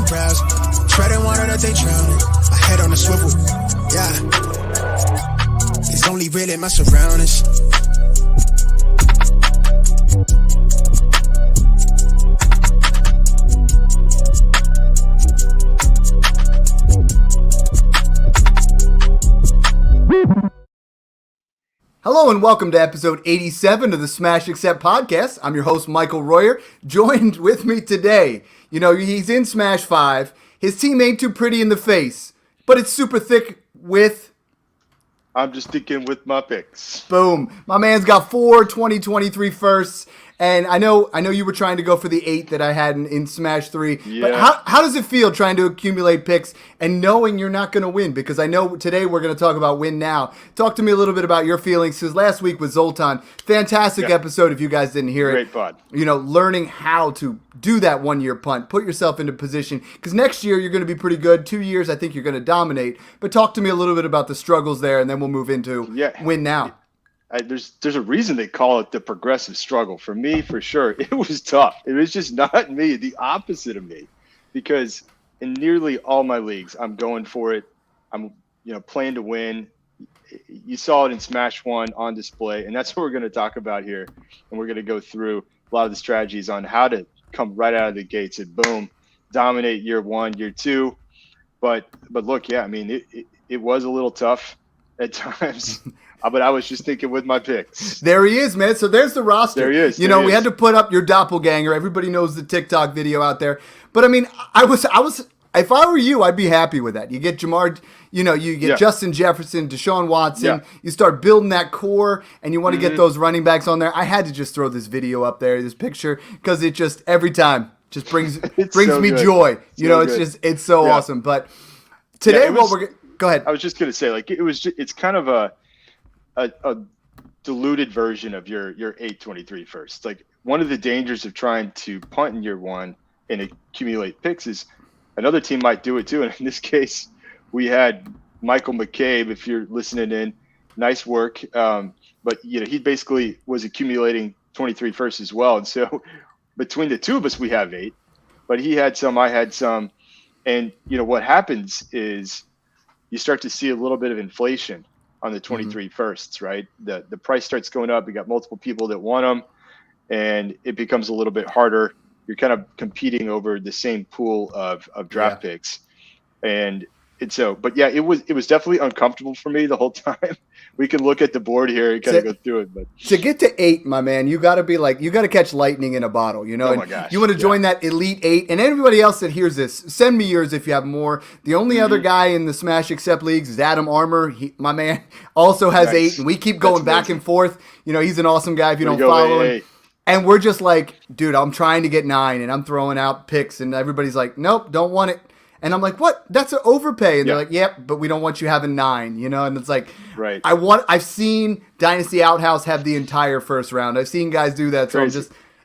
crowds. Treading water that they drowning. My head on a swivel. Yeah. It's only really my surroundings. Hello and welcome to episode 87 of the Smash Accept podcast. I'm your host, Michael Royer. Joined with me today, he's in Smash 5. His team ain't too pretty in the face, but it's super thick with... I'm just sticking with my picks. Boom. My man's got 4 2023 firsts. And I know you were trying to go for the 8 that I had in Smash 3. Yeah. But how does it feel trying to accumulate picks and knowing you're not going to win? Because I know today we're going to talk about win now. Talk to me a little bit about your feelings. Because last week with Zoltan, fantastic episode if you guys didn't hear Great it. fun. Learning how to do that 1 year punt. Put yourself into position. Because next year you're going to be pretty good. 2 years I think you're going to dominate. But talk to me a little bit about the struggles there and then we'll move into win now. There's a reason they call it the progressive struggle. For me, for sure, it was tough. It was just not me, the opposite of me, because in nearly all my leagues, I'm going for it. I'm playing to win. You saw it in Smash 1 on display, and that's what we're going to talk about here. And we're going to go through a lot of the strategies on how to come right out of the gates and boom, dominate year 1, year 2. But look, it was a little tough at times. But I was just thinking with my picks. There he is, man. So there's the roster. There he is. We had to put up your doppelganger. Everybody knows the TikTok video out there. But I mean, I was. If I were you, I'd be happy with that. You get Jamar, you get Justin Jefferson, Deshaun Watson. Yeah. You start building that core, and you want to get those running backs on there. I had to just throw this video up there, this picture, because it just every time just brings so me good. joy. It's so awesome. But today, go ahead. I was just gonna say, it's kind of a diluted version of your 823 first. Like, one of the dangers of trying to punt in year 1 and accumulate picks is another team might do it too. And in this case, we had Michael McCabe, if you're listening in, nice work. But he basically was accumulating 23 firsts as well. And so between the two of us, we have 8, but he had some, I had some. And what happens is you start to see a little bit of inflation on the 23 firsts, right? The price starts going up. You got multiple people that want them, and it becomes a little bit harder. You're kind of competing over the same pool of draft picks. And so, but yeah, it was definitely uncomfortable for me the whole time. We can look at the board here and kind of go through it. But to get to 8, my man, you got to catch lightning in a bottle, Oh my gosh. You want to join that elite 8, and everybody else that hears this, send me yours if you have more. The only other guy in the Smash Accept leagues is Adam Armour. My man also has 8, and we keep going back and forth. He's an awesome guy if you don't follow him. And we're just like, dude, I'm trying to get 9, and I'm throwing out picks, and everybody's like, nope, don't want it. And I'm like, what? That's an overpay. And they're like, yep, but we don't want you having 9, And it's like, right. I've seen Dynasty Outhouse have the entire first round. I've seen guys do that. So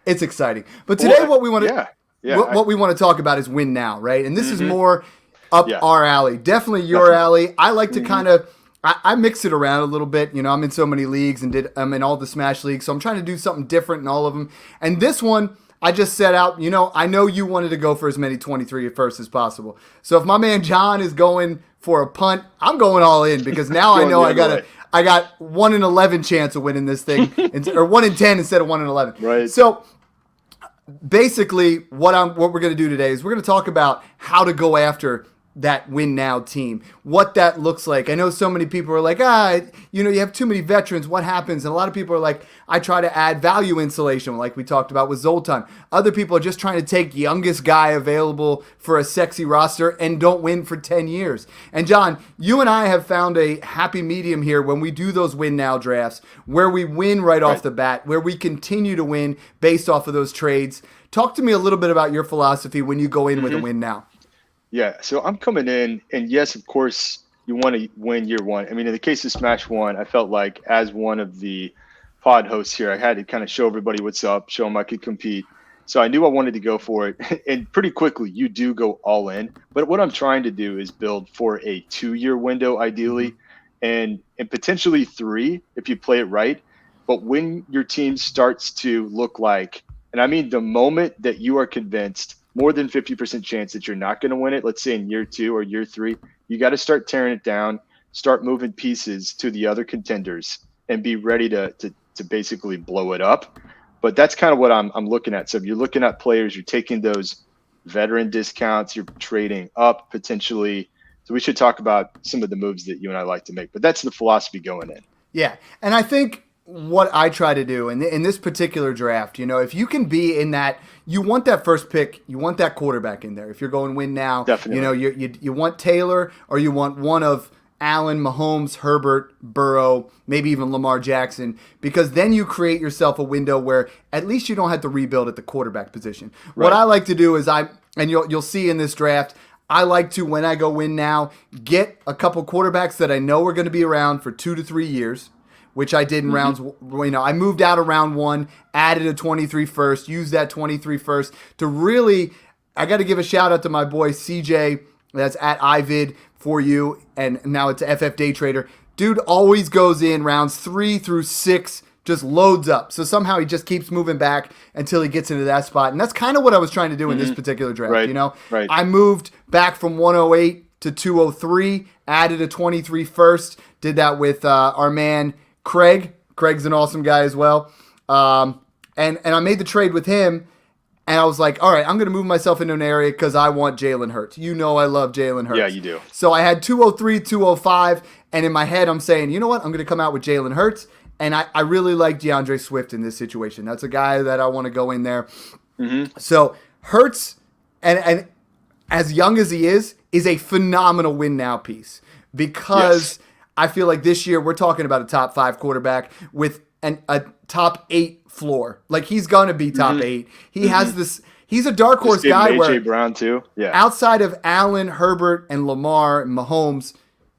it's exciting. But today what we want to what we want to talk about is win now, right? And this is more up our alley. Definitely your alley. I like to kind of, I mix it around a little bit. I'm in so many leagues and I'm in all the Smash leagues. So I'm trying to do something different in all of them. And this one, I just set out, I know you wanted to go for as many 23 at first as possible. So if my man John is going for a punt, I'm going all in because now I know I got 1 in 11 chance of winning this thing, or 1 in 10 instead of 1 in 11. Right. So basically, what we're going to do today is we're going to talk about how to go after that win now team, what that looks like. I know so many people are like, you have too many veterans. What happens? And a lot of people are like, I try to add value insulation, like we talked about with Zoltan. Other people are just trying to take youngest guy available for a sexy roster and don't win for 10 years. And John, you and I have found a happy medium here when we do those win now drafts, where we win right off the bat, where we continue to win based off of those trades. Talk to me a little bit about your philosophy when you go in with a win now. Yeah, so I'm coming in, and yes, of course, you want to win year 1. I mean, in the case of Smash 1, I felt like as one of the pod hosts here, I had to kind of show everybody what's up, show them I could compete. So I knew I wanted to go for it. And pretty quickly, you do go all in. But what I'm trying to do is build for a 2-year window, ideally, and potentially 3 if you play it right. But when your team starts to look like, and I mean the moment that you are convinced more than 50% chance that you're not going to win it, let's say in year 2 or year 3, you got to start tearing it down, start moving pieces to the other contenders, and be ready to basically blow it up. But that's kind of what I'm looking at. So if you're looking at players, you're taking those veteran discounts, you're trading up potentially. So we should talk about some of the moves that you and I like to make. But that's the philosophy going in. Yeah, and I think what I try to do in this particular draft, if you can be in that, you want that first pick, you want that quarterback in there. If you're going win now, definitely. You want Taylor, or you want one of Allen, Mahomes, Herbert, Burrow, maybe even Lamar Jackson, because then you create yourself a window where at least you don't have to rebuild at the quarterback position. Right. What I like to do is you'll see in this draft, I like to, when I go win now, get a couple quarterbacks that I know are going to be around for 2 to 3 years, which I did in rounds. I moved out of round 1, added a 23 first, used that 23 first to really, I got to give a shout out to my boy CJ, that's at iVid for you, and now it's FF Day Trader. Dude always goes in rounds 3 through 6, just loads up. So somehow he just keeps moving back until he gets into that spot. And that's kind of what I was trying to do in this particular draft. Right. I moved back from 108 to 203, added a 23 first, did that with our man Craig. Craig's an awesome guy as well. And I made the trade with him. And I was like, all right, I'm going to move myself into an area because I want Jalen Hurts. I love Jalen Hurts. Yeah, you do. So I had 203, 205, and in my head I'm saying, you know what? I'm going to come out with Jalen Hurts. And I really like DeAndre Swift in this situation. That's a guy that I want to go in there. So Hurts, and as young as he is a phenomenal win now piece because I feel like this year we're talking about a top 5 quarterback with a top 8 floor. Like he's going to be top 8. He has this. He's a dark horse guy. where AJ Brown too. Yeah. Outside of Allen, Herbert, and Lamar, and Mahomes,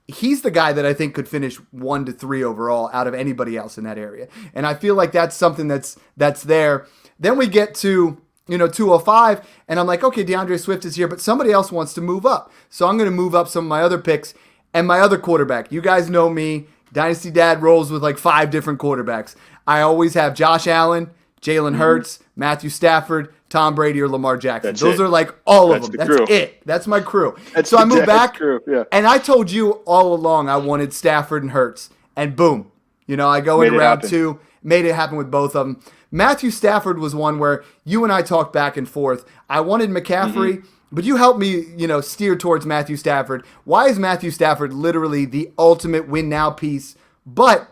he's the guy that I think could finish 1 to 3 overall out of anybody else in that area. And I feel like that's something that's there. Then we get to 205, and I'm like, okay, DeAndre Swift is here, but somebody else wants to move up. So I'm going to move up some of my other picks and my other quarterback. You guys know me. Dynasty Dad rolls with like 5 different quarterbacks. I always have Josh Allen, Jalen Hurts, Matthew Stafford, Tom Brady, or Lamar Jackson. Those are like all of them. That's it. That's my crew. So I moved back, and I told you all along I wanted Stafford and Hurts, and boom. I go in round 2, made it happen with both of them. Matthew Stafford was one where you and I talked back and forth. I wanted McCaffrey, but you helped me, steer towards Matthew Stafford. Why is Matthew Stafford literally the ultimate win now piece, but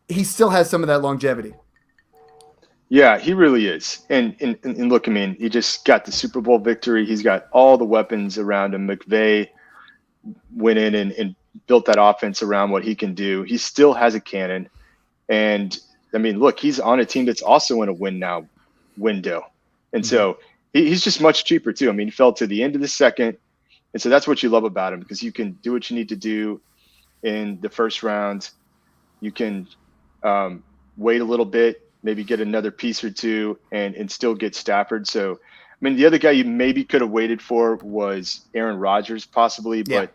he still has some of that longevity? Yeah, he really is. And look, he just got the Super Bowl victory. He's got all the weapons around him. McVay went in and built that offense around what he can do. He still has a cannon. And, look, he's on a team that's also in a win now window. And so he's just much cheaper too. He fell to the end of the second. And so that's what you love about him, because you can do what you need to do in the first round. You can wait a little bit, maybe get another piece or two and still get Stafford. So, the other guy you maybe could have waited for was Aaron Rodgers possibly, but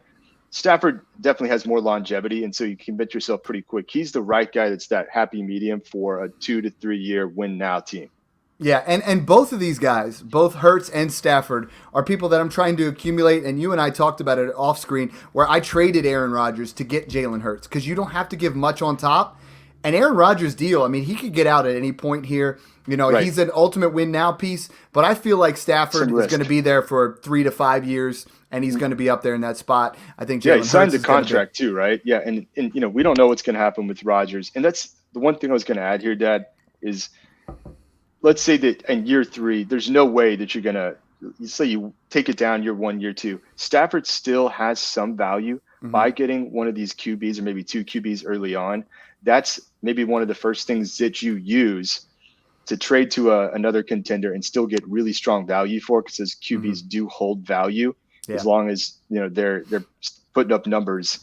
Stafford definitely has more longevity, and so you can bet yourself pretty quick. He's the right guy that's that happy medium for a 2 to 3 year win now team. Yeah, and both of these guys, both Hurts and Stafford, are people that I'm trying to accumulate, and you and I talked about it off screen, where I traded Aaron Rodgers to get Jalen Hurts, because you don't have to give much on top. And Aaron Rodgers' deal, he could get out at any point here. He's an ultimate win now piece, but I feel like Stafford is going to be there for 3 to 5 years, and he's going to be up there in that spot. I think Jalen he signed the contract too, right? Yeah, and we don't know what's going to happen with Rodgers. And that's the one thing I was going to add here, Dad, is let's say that in year 3, there's no way that you're going to – say you take it down year 1, year 2. Stafford still has some value by getting one of these QBs or maybe 2 QBs early on. That's maybe one of the first things that you use to trade to another contender and still get really strong value for, because those QBs do hold value as long as they're putting up numbers.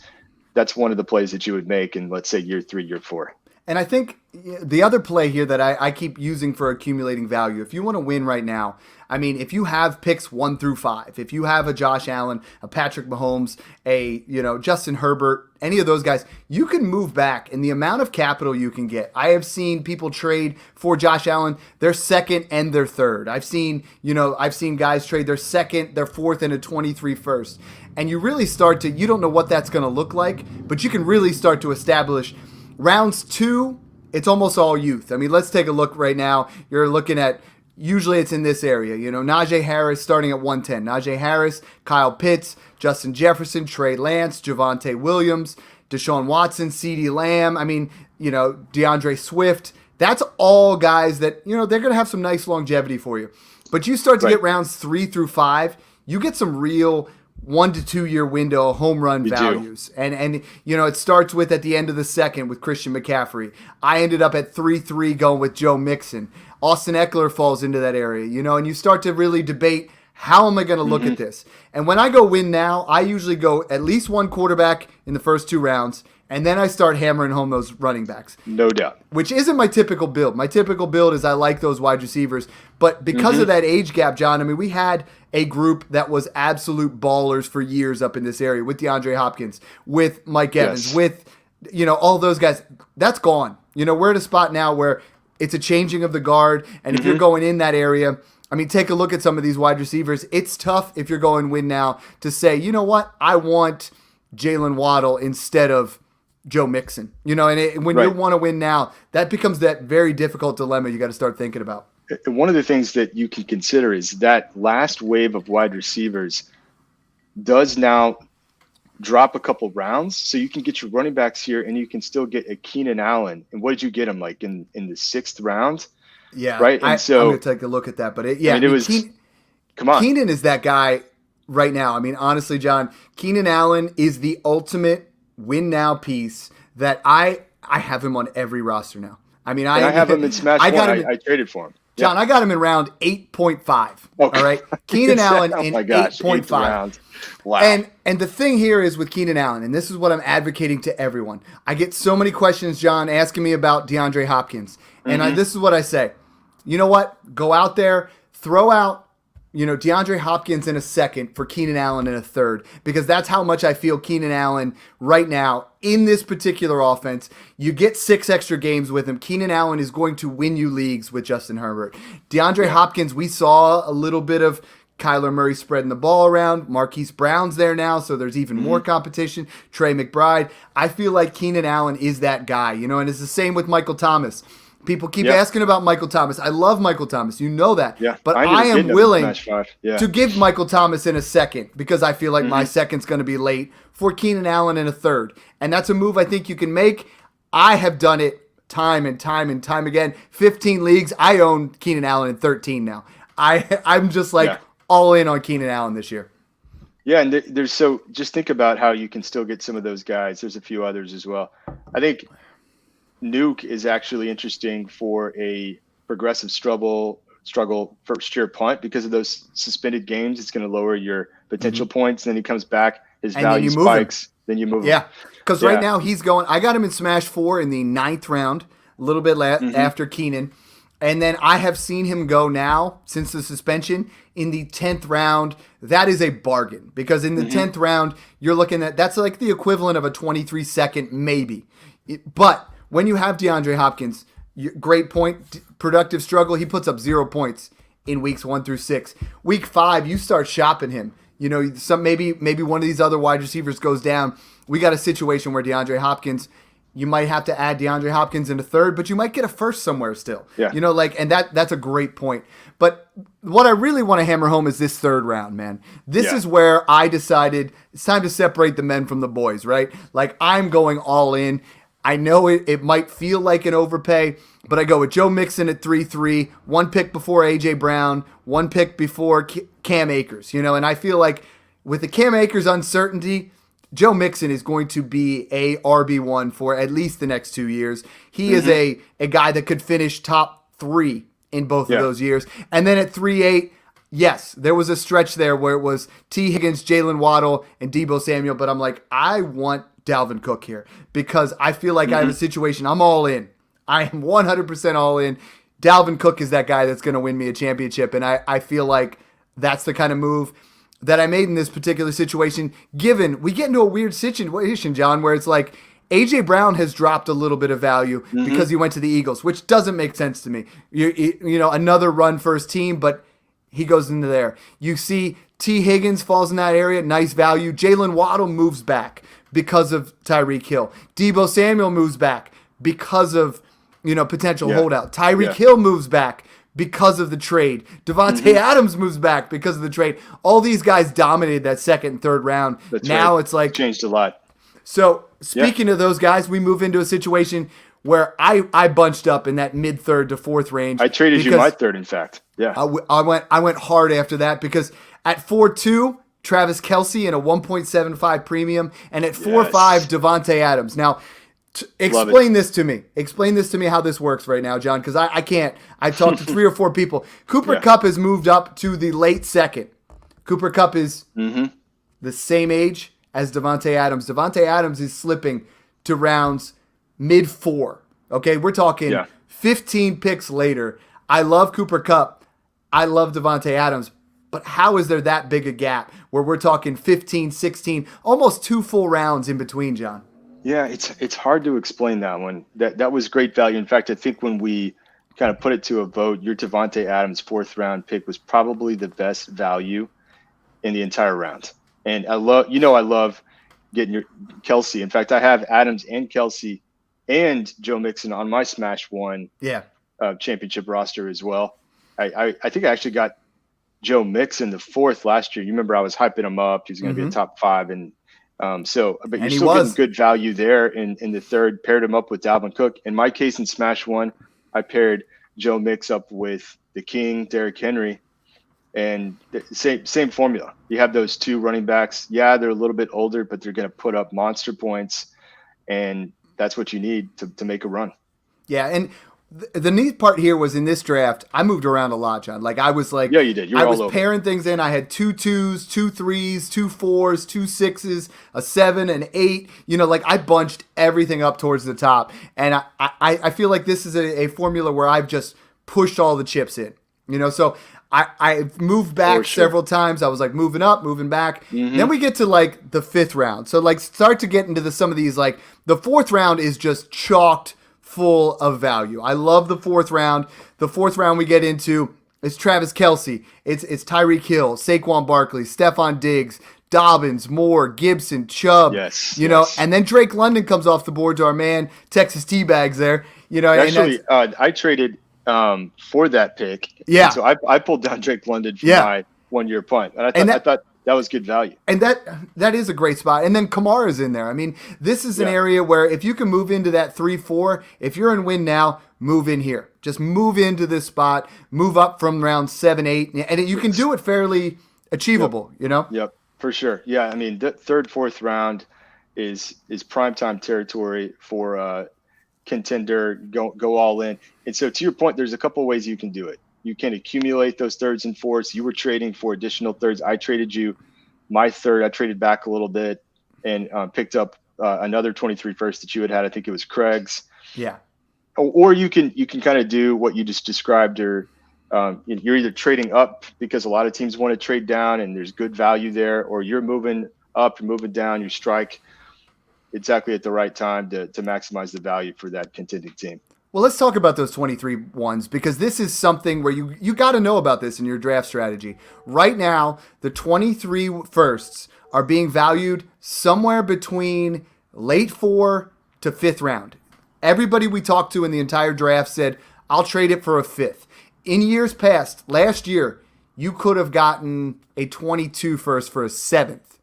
That's one of the plays that you would make in, let's say, year 3, year 4. And I think the other play here that I keep using for accumulating value, if you want to win right now, I mean, if you have picks 1 through 5, if you have a Josh Allen, a Patrick Mahomes, a Justin Herbert, any of those guys, you can move back in the amount of capital you can get. I have seen people trade for Josh Allen their second and their third. I've seen guys trade their second, their fourth, and a 23 first. And you really start to, you don't know what that's going to look like, but you can really start to establish rounds 2. It's almost all youth. I mean, let's take a look right now. You're looking at, usually it's in this area. Najee Harris starting at 110. Najee Harris, Kyle Pitts, Justin Jefferson, Trey Lance, Javonte Williams, Deshaun Watson, CeeDee Lamb. I mean, DeAndre Swift. That's all guys that, they're going to have some nice longevity for you. But you start to get rounds 3 through 5, you get some real 1 to 2 year window home run values. And it starts with at the end of the second with Christian McCaffrey. I ended up at 3-3 going with Joe Mixon. Austin Eckler falls into that area, and you start to really debate, how am I going to look at this? And when I go win now, I usually go at least one quarterback in the first 2 rounds, and then I start hammering home those running backs. No doubt. Which isn't my typical build. My typical build is I like those wide receivers. But because of that age gap, John, I mean, we had a group that was absolute ballers for years up in this area with DeAndre Hopkins, with Mike Evans, with, all those guys. That's gone. We're at a spot now where it's a changing of the guard. And if you're going in that area, I mean, take a look at some of these wide receivers. It's tough if you're going win now to say, you know what, I want Jalen Waddle instead of Joe Mixon. When you want to win now, that becomes that very difficult dilemma you got to start thinking about. One of the things that you can consider is that last wave of wide receivers does now drop a couple rounds, so you can get your running backs here, and you can still get a Keenan Allen. And what did you get him, like in the 6th round? Yeah, right. And so I'm going to take a look at that, but come on. Keenan is that guy right now. I mean, honestly, John, Keenan Allen is the ultimate win now piece that I have him on every roster now. I mean, I have him in Smash One. I traded for him. John, I got him in round 8.5. Okay. All right. Keenan Allen in 8.5. Wow. And the thing here is with Keenan Allen, and this is what I'm advocating to everyone. I get so many questions, John, asking me about DeAndre Hopkins. And this is what I say. You know what? Go out there, throw out DeAndre Hopkins in a second for Keenan Allen in a third, because that's how much I feel Keenan Allen right now in this particular offense. You get 6 extra games with him. Keenan Allen is going to win you leagues with Justin Herbert. DeAndre Hopkins, we saw a little bit of Kyler Murray spreading the ball around. Marquise Brown's there now, so there's even more competition. Trey McBride. I feel like Keenan Allen is that guy, and it's the same with Michael Thomas. People keep asking about Michael Thomas. I love Michael Thomas. You know that. Yeah, but I am willing to give Michael Thomas in a second, because I feel like my second's going to be late for Keenan Allen in a third. And that's a move I think you can make. I have done it time and time and time again. 15 leagues. I own Keenan Allen in 13 now. I'm just all in on Keenan Allen this year. Yeah, and just think about how you can still get some of those guys. There's a few others as well. I think Nuke is actually interesting for a progressive struggle first year punt, because of those suspended games. It's going to lower your potential points. Then he comes back, his value spikes. Then you move him. Yeah, because right now he's going. I got him in Smash 4 in the 9th round, a little bit after Keenan, and then I have seen him go now since the suspension in the 10th round. That is a bargain, because in the 10th round you're looking at, that's like the equivalent of a 23-second maybe, but when you have DeAndre Hopkins, great point, productive struggle, he puts up 0 points in weeks 1 through 6. Week 5, you start shopping him. Maybe one of these other wide receivers goes down. We got a situation where DeAndre Hopkins, you might have to add DeAndre Hopkins in a third, but you might get a first somewhere still. Yeah. And that's a great point. But what I really want to hammer home is this 3rd round, man. This is where I decided it's time to separate the men from the boys, right? Like, I'm going all in. I know it might feel like an overpay, but I go with Joe Mixon at 3-3, 1 pick before A.J. Brown, 1 pick before Cam Akers, and I feel like with the Cam Akers uncertainty, Joe Mixon is going to be a RB1 for at least the next 2 years. He is a guy that could finish top 3 in both of those years. And then at 3-8, yes, there was a stretch there where it was T. Higgins, Jalen Waddle, and Deebo Samuel, but I'm like, I want Dalvin Cook here, because I feel like I have a situation. I'm all in. I am 100% all in. Dalvin Cook is that guy that's going to win me a championship, and I feel like that's the kind of move that I made in this particular situation, given we get into a weird situation, John, where it's like A.J. Brown has dropped a little bit of value because he went to the Eagles, which doesn't make sense to me. You know, another run first team, but he goes into there. You see T. Higgins falls in that area, nice value. Jalen Waddle moves back because of Tyreek Hill. Deebo Samuel moves back because of, you know, potential holdout. Tyreek Hill moves back because of the trade. Devontae Adams moves back because of the trade. All these guys dominated that second and third round. Now it's like changed a lot. So speaking of those guys, we move into a situation where I bunched up in that mid third to fourth range. I traded you my third, in fact. Yeah, I went hard after that because at 4-2, Travis Kelce and a 1.75 premium, and at 4-5, Devontae Adams. Now, explain this to me. Explain this to me how this works right now, John, because I can't. I've talked to 3 or 4 people. Cooper Kupp has moved up to the late second. Cooper Kupp is the same age as Devontae Adams. Devontae Adams is slipping to rounds mid 4. Okay, we're talking 15 picks later. I love Cooper Kupp. I love Devontae Adams. But how is there that big a gap where we're talking 15, 16, almost 2 full rounds in between, John? Yeah, it's hard to explain that one. That was great value. In fact, I think when we kind of put it to a vote, your Devontae Adams 4th round pick was probably the best value in the entire round. And I love getting your Kelce. In fact, I have Adams and Kelce and Joe Mixon on my Smash One championship roster as well. I think I actually got Joe Mixon the 4th last year. You remember I was hyping him up. He's going to be a top 5. And but you're still getting good value there in the 3rd. Paired him up with Dalvin Cook. In my case, in Smash One, I paired Joe Mix up with the King, Derrick Henry. And same formula. You have those 2 running backs. Yeah, they're a little bit older, but they're going to put up monster points. And that's what you need to make a run. Yeah, and the neat part here was in this draft, I moved around a lot, John. Like I was like, yeah, you did. I was pairing things in. I had 2 2s, 2 3s, 2 4s, 2 6s, a 7, an 8. You know, like I bunched everything up towards the top, and I feel like this is a formula where I've just pushed all the chips in. You know, so I moved back several times. I was like moving up, moving back. Then we get to like the 5th round. So like start to get into some of these. Like the 4th round is just chalked full of value. I love the 4th round. The 4th round we get into is Travis Kelce. It's Tyreek Hill, Saquon Barkley, Stephon Diggs, Dobbins, Moore, Gibson, Chubb. You know, and then Drake London comes off the board to our man Texas Teabags there. You know, actually, I traded for that pick. Yeah. And so I pulled down Drake London for my 1-year punt, and I thought that was good value. And that is a great spot. And then Kamara's in there. I mean, this is an area where if you can move into that 3-4, if you're in win now, move in here. Just move into this spot, move up from round 7, 8, and you can do it fairly achievable, you know? Yep, for sure. Yeah, I mean, the 3rd, 4th round is primetime territory for contender, go all in. And so to your point, there's a couple of ways you can do it. You can accumulate those 3rds and 4ths. You were trading for additional 3rds. I traded you my 3rd. I traded back a little bit and picked up another 23 first that you had. I think it was Craig's. Yeah. Or you can kind of do what you just described, or you're either trading up because a lot of teams want to trade down and there's good value there, or you're moving up, you're moving down, you strike exactly at the right time to maximize the value for that contending team. Well, let's talk about those 23 ones, because this is something where you got to know about this in your draft strategy. Right now, the 23 firsts are being valued somewhere between late 4 to 5th round. Everybody we talked to in the entire draft said, I'll trade it for a 5th. In years past, last year, you could have gotten a 22 first for a 7th,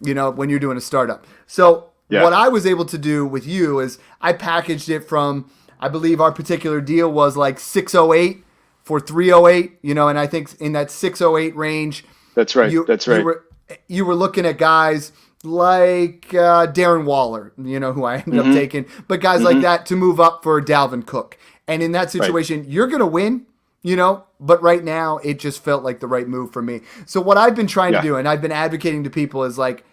you know, when you're doing a startup. So what I was able to do with you is I packaged it from, I believe our particular deal was like 608 for 308, you know, and I think in that 608 range. That's right. You were looking at guys like Darren Waller, you know, who I ended up taking, but guys like that to move up for Dalvin Cook. And in that situation, you're going to win, you know, but right now it just felt like the right move for me. So what I've been trying to do, and I've been advocating to people, is like,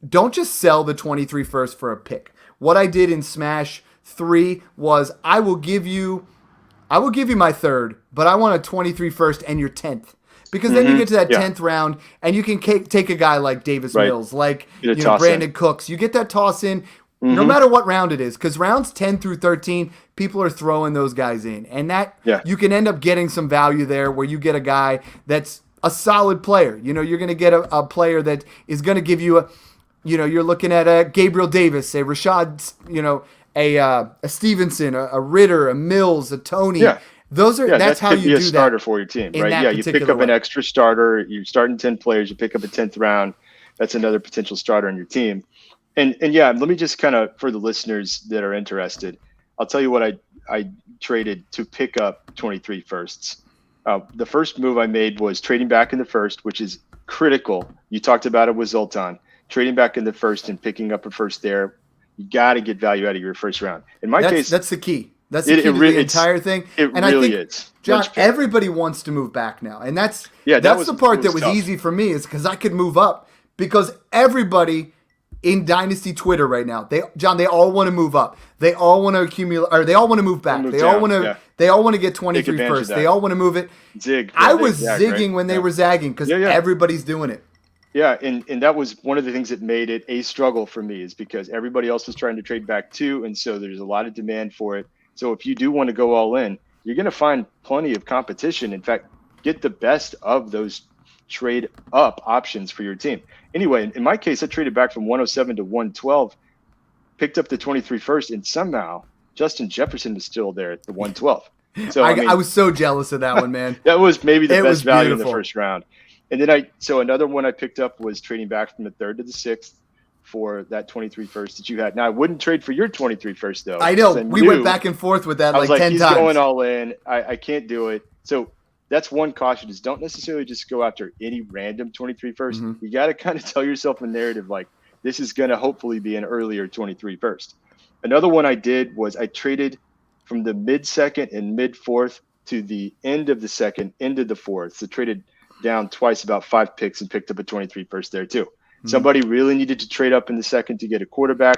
don't just sell the 23 first for a pick. What I did in Smash 3 was I will give you my third, but I want a 23 first and your 10th. Because then you get to that 10th round, and you can take a guy like Davis Mills, like Brandon Cooks. You get that toss in, no matter what round it is. Because rounds 10 through 13, people are throwing those guys in. And that you can end up getting some value there where you get a guy that's a solid player. You're going to get a player that is going to give you you're looking at a Gabriel Davis, a Rashad, a Stevenson, a Ritter, a Mills, a Tony. Yeah. That's how you do that. Be a starter for your team, right? Yeah, you pick up an extra starter. You're starting 10 players. You pick up a 10th round. That's another potential starter on your team. And let me just kind of, for the listeners that are interested, I'll tell you what I traded to pick up 23 firsts. The first move I made was trading back in the first, which is critical. You talked about it with Zoltan. Trading back in the first and picking up a first there. You got to get value out of your first round. In my case, that's the key. That's the key to the entire thing. And I think, John, everybody wants to move back now. And that's the part that was easy for me, is because I could move up. Because everybody in Dynasty Twitter right now, they all want to move up. They all want to accumulate, or they all want to move back. They all want to get 23 first. They all want to move it. Zig. I was zigging when they were zagging, because everybody's doing it. Yeah, and that was one of the things that made it a struggle for me, is because everybody else was trying to trade back too, and so there's a lot of demand for it. So if you do want to go all in, you're going to find plenty of competition. In fact, get the best of those trade up options for your team. Anyway, in my case, I traded back from 107 to 112, picked up the 23 first, and somehow Justin Jefferson was still there at the 112. So I was so jealous of that one, man. That was maybe the best value in the first round. And then another one I picked up was trading back from the 3rd to the 6th for that 23 first that you had. Now, I wouldn't trade for your 23 first, though. I know. We went back and forth with that like 10 times. He's going all in. I can't do it. So that's one caution, is don't necessarily just go after any random 23 first. Mm-hmm. You got to kind of tell yourself a narrative like, this is going to hopefully be an earlier 23 first. Another one I did was I traded from the mid-second and mid-fourth to the end of the second, into the fourth. So traded down twice, about 5 picks, and picked up a 23 first there too. Mm-hmm. Somebody really needed to trade up in the second to get a quarterback.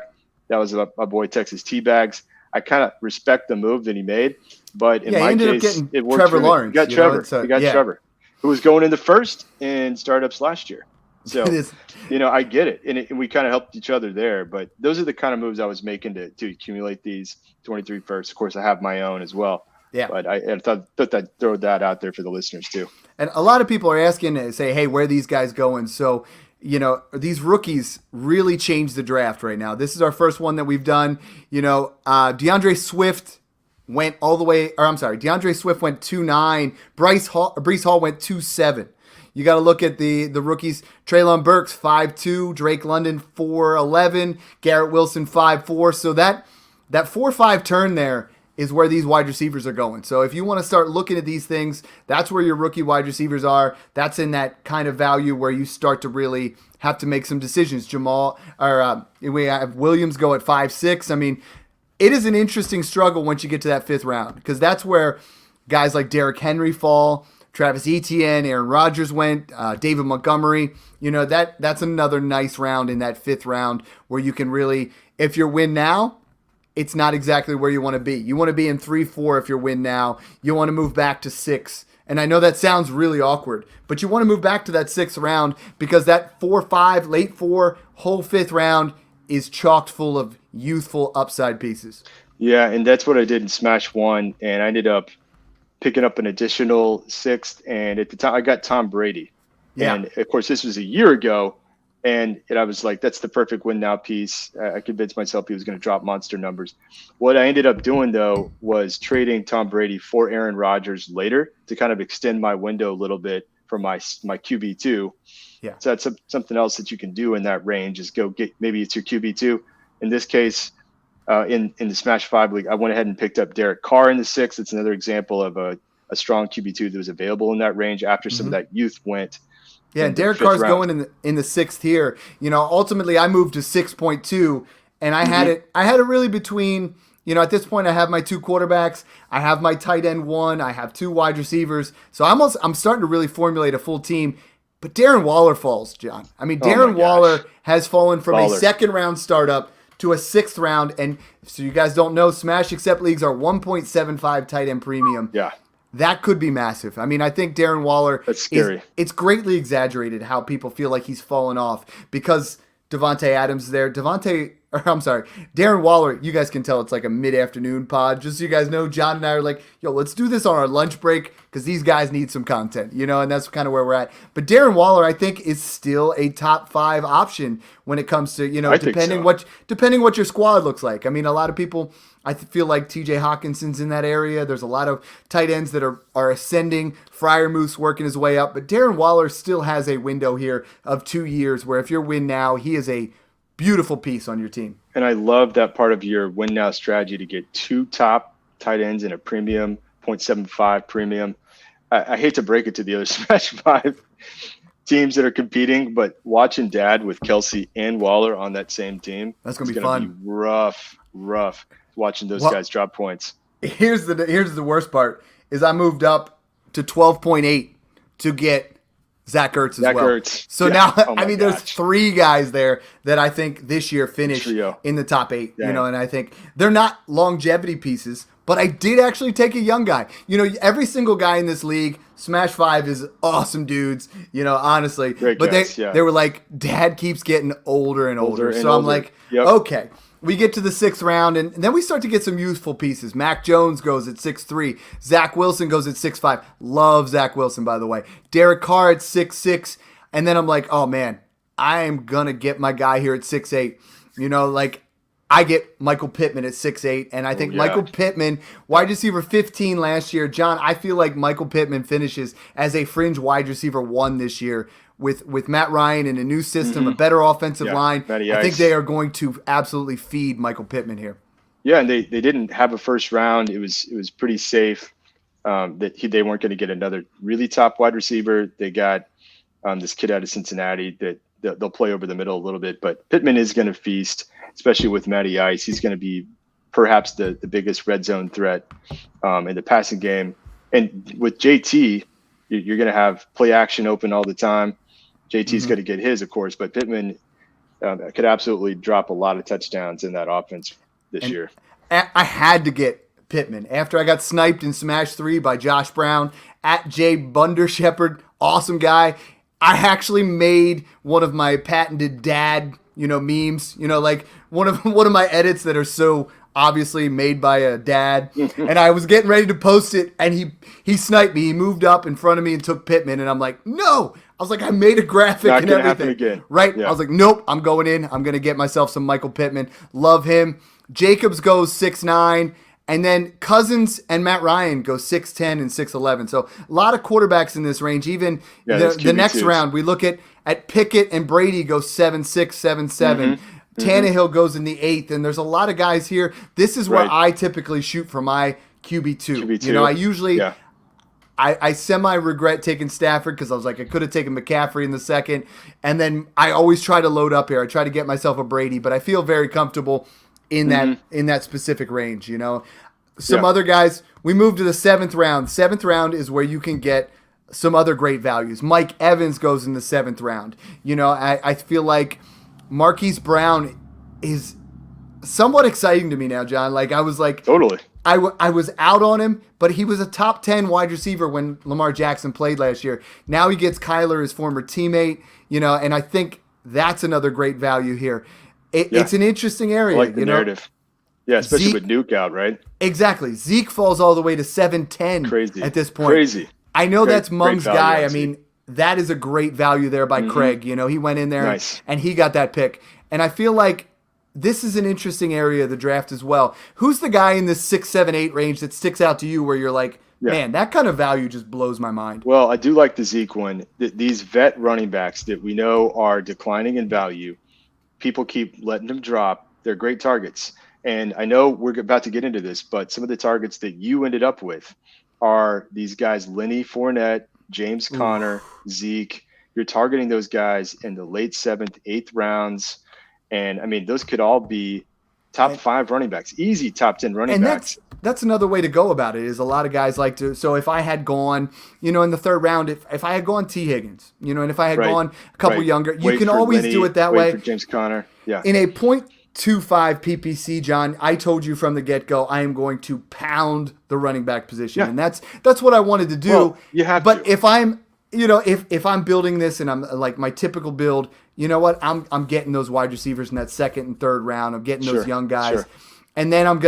That was my boy Texas T-Bags. I kind of respect the move that he made, but in my case, it worked. Trevor Lawrence. You got Trevor. Trevor, who was going in the first in startups last year. So, I get it. And we kind of helped each other there. But those are the kind of moves I was making to accumulate these 23 firsts. Of course, I have my own as well. Yeah. But I thought I'd throw that out there for the listeners too. And a lot of people are asking to say, hey, where are these guys going? So, these rookies really changed the draft right now. This is our first one that we've done. DeAndre Swift went all the way, DeAndre Swift went 2.9. Breece Hall went 2.7. You got to look at the rookies. Treylon Burks 5.2, Drake London 4.11, Garrett Wilson 5.4. So that 4.5 turn there is where these wide receivers are going. So if you want to start looking at these things, that's where your rookie wide receivers are. That's in that kind of value where you start to really have to make some decisions. We have Williams go at 5.6. I mean, it is an interesting struggle once you get to that 5th round, because that's where guys like Derrick Henry fall. Travis Etienne, Aaron Rodgers went, David Montgomery. That's another nice round in that 5th round where you can really, if you're win now, it's not exactly where you want to be. You want to be in 3-4 if you're win now. You want to move back to 6. And I know that sounds really awkward, but you want to move back to that 6th round, because that 4-5, late 4, whole 5th round is chocked full of youthful upside pieces. Yeah, and that's what I did in Smash 1, and I ended up picking up an additional 6th, and at the time I got Tom Brady. Yeah. And of course this was a year ago, and I was like, that's the perfect win now piece. I convinced myself he was going to drop monster numbers. What I ended up doing though was trading Tom Brady for Aaron Rodgers later to kind of extend my window a little bit for my QB2. Yeah. So that's something else that you can do in that range, is go get, maybe it's your QB2. In this case, in the Smash 5 league, I went ahead and picked up Derek Carr in the 6th. It's another example of a strong QB2 that was available in that range after some of that youth went. Yeah, Derek Carr's going in the 6th here. Ultimately I moved to 6.2, and I had it really between, at this point I have my 2 quarterbacks, I have my tight end 1, I have 2 wide receivers. So I'm starting to really formulate a full team. But Darren Waller falls, John. I mean, Darren Waller has fallen from a 2nd round startup to a 6th round. And so you guys don't know, Smash Accept leagues are 1.75 tight end premium. Yeah. That could be massive. I mean, I think Darren Waller, that's scary. It's greatly exaggerated how people feel like he's fallen off because Devontae Adams is there. Darren Waller, you guys can tell it's like a mid-afternoon pod. Just so you guys know, John and I are like, yo, let's do this on our lunch break because these guys need some content, and that's kind of where we're at. But Darren Waller, I think, is still a top 5 option when it comes to, depending what your squad looks like. I mean, a lot of people, I feel like TJ Hawkinson's in that area. There's a lot of tight ends that are ascending. Freiermuth's working his way up. But Darren Waller still has a window here of 2 years where if you win now, he is a beautiful piece on your team. And I love that part of your win now strategy to get 2 top tight ends in a premium, 0.75 premium. I hate to break it to the other Smash 5 teams that are competing, but watching Dad with Kelsey and Waller on that same team, that's going to be fun. Be rough watching those guys drop points. Here's the worst part is I moved up to 12.8 to get Zach Ertz as well. Ertz. So now, there's 3 guys there that I think this year finish in the top 8, Dang. And I think they're not longevity pieces, but I did actually take a young guy. Every single guy in this league, Smash 5 is awesome dudes, honestly. Great but guys, they were like, Dad keeps getting older and older. So I'm like, okay. We get to the 6th round, and then we start to get some youthful pieces. Mac Jones goes at 6'3". Zach Wilson goes at 6'5". Love Zach Wilson, by the way. Derek Carr at 6'6". And then I'm like, oh, man, I am going to get my guy here at 6'8". I get Michael Pittman at 6'8", and I think Michael Pittman, wide receiver 15 last year. John, I feel like Michael Pittman finishes as a fringe wide receiver 1 this year. With Matt Ryan in a new system, a better offensive line, I think they are going to absolutely feed Michael Pittman here. Yeah, and they didn't have a first round. It was pretty safe that they weren't going to get another really top wide receiver. They got this kid out of Cincinnati that they'll play over the middle a little bit. But Pittman is going to feast, especially with Matty Ice. He's going to be perhaps the biggest red zone threat in the passing game. And with JT, you're going to have play action open all the time. JT's going to get his, of course, but Pittman could absolutely drop a lot of touchdowns in that offense this year. I had to get Pittman after I got sniped in Smash 3 by Josh Brown at Jay Bunder Shepherd. Awesome guy. I actually made one of my patented dad, memes, like one of my edits that are so obviously made by a dad. And I was getting ready to post it, and he sniped me. He moved up in front of me and took Pittman, and I'm like, no. I was like, I made a graphic Not and gonna everything. happen again. Right? Yeah. I was like, nope, I'm going in. I'm going to get myself some Michael Pittman. Love him. Jacobs goes 6'9", and then Cousins and Matt Ryan go 6'10" and 6'11". So a lot of quarterbacks in this range. Even the next round, we look at Pickett and Brady go 7'6", 7'7". Tannehill goes in the 8th, and there's a lot of guys here. This is where I typically shoot for my QB2. I usually I semi-regret taking Stafford because I was like, I could have taken McCaffrey in the 2nd. And then I always try to load up here. I try to get myself a Brady, but I feel very comfortable in that specific range, Some other guys, we move to the 7th round. 7th round is where you can get some other great values. Mike Evans goes in the 7th round. I feel like Marquise Brown is somewhat exciting to me now, John. I was like, totally. I was out on him, but he was a top 10 wide receiver when Lamar Jackson played last year. Now he gets Kyler, his former teammate, and I think that's another great value here. It's an interesting area. I like the narrative. Yeah, especially with Nuke out, right? Exactly. Zeke falls all the way to 7'10" at this point. Crazy. I know that's Mung's guy. I mean, that is a great value there by Craig. He went in there and he got that pick. And I feel like this is an interesting area of the draft as well. Who's the guy in this 6, 7, 8 range that sticks out to you where you're like, man, that kind of value just blows my mind? Well, I do like the Zeke one. These vet running backs that we know are declining in value, people keep letting them drop. They're great targets. And I know we're about to get into this, but some of the targets that you ended up with are these guys, Lenny Fournette, James Conner, Zeke. You're targeting those guys in the late 7th, 8th rounds. And, I mean, those could all be top 5 running backs, easy top 10 running backs. That's another way to go about it is a lot of guys like to – so if I had gone, in the 3rd round, if I had gone T. Higgins, and if I had gone a couple younger, you can always do it that way. For James Conner, In a point 2.5 PPC, John, I told you from the get-go I am going to pound the running back position. Yeah. And that's what I wanted to do. Well, you have but to. if I'm, if I'm building this and I'm like my typical build, you know what? I'm getting those wide receivers in that second and third round. I'm getting those young guys. Sure. And then I'm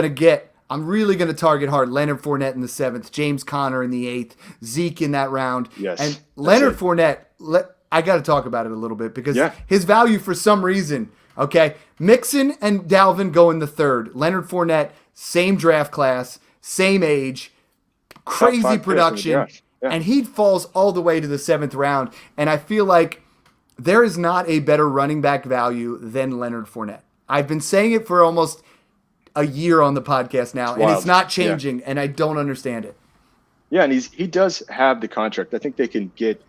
really going to target hard Leonard Fournette in the 7th, James Conner in the 8th, Zeke in that round. Yes, and Leonard Fournette, I got to talk about it a little bit because his value for some reason, okay, Mixon and Dalvin go in the 3rd. Leonard Fournette, same draft class, same age, crazy production, and he falls all the way to the 7th round. And I feel like there is not a better running back value than Leonard Fournette. I've been saying it for almost a year on the podcast now, and it's not changing, and I don't understand it. Yeah, and he does have the contract. I think they can get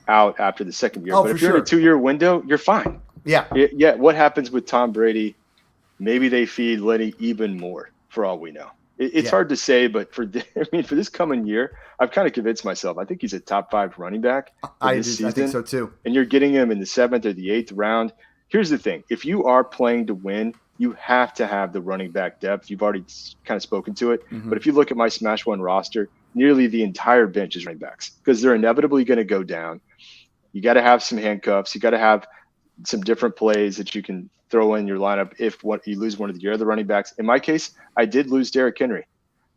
out after the 2nd year. Oh, but for if you're in a 2-year window, you're fine. Yeah. Yeah. What happens with Tom Brady? Maybe they feed Lenny even more, for all we know. It's hard to say, but for this coming year, I've kind of convinced myself. I think he's a top 5 running back this season. I think so too. And you're getting him in the 7th or the 8th round. Here's the thing: if you are playing to win, you have to have the running back depth. You've already kind of spoken to it. Mm-hmm. But if you look at my Smash One roster, nearly the entire bench is running backs because they're inevitably going to go down. You got to have some handcuffs. You got to have some different plays that you can throw in your lineup if you lose one of your other running backs. In my case, I did lose Derrick Henry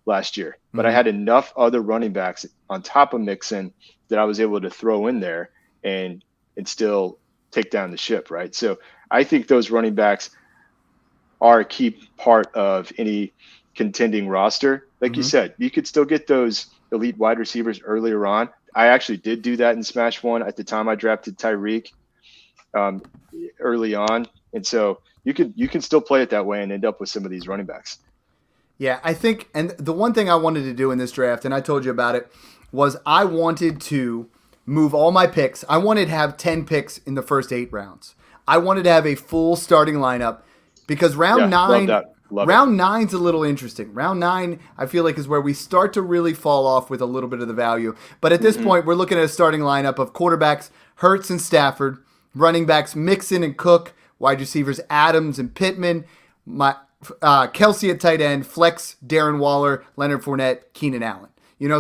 last year, but I had enough other running backs on top of Mixon that I was able to throw in there and still take down the ship, right? So I think those running backs are a key part of any contending roster. Like you said, you could still get those elite wide receivers earlier on. I actually did do that in Smash One at the time I drafted Tyreek early on. And so you can still play it that way and end up with some of these running backs. Yeah, I think, and the one thing I wanted to do in this draft, and I told you about it, was I wanted to move all my picks. I wanted to have 10 picks in the first 8 rounds. I wanted to have a full starting lineup because round 9, round 9's a little interesting. Round 9, I feel like, is where we start to really fall off with a little bit of the value. But at this point, we're looking at a starting lineup of quarterbacks, Hurts and Stafford, running backs, Mixon and Cook, wide receivers, Adams and Pittman, Kelsey at tight end, flex, Darren Waller, Leonard Fournette, Keenan Allen.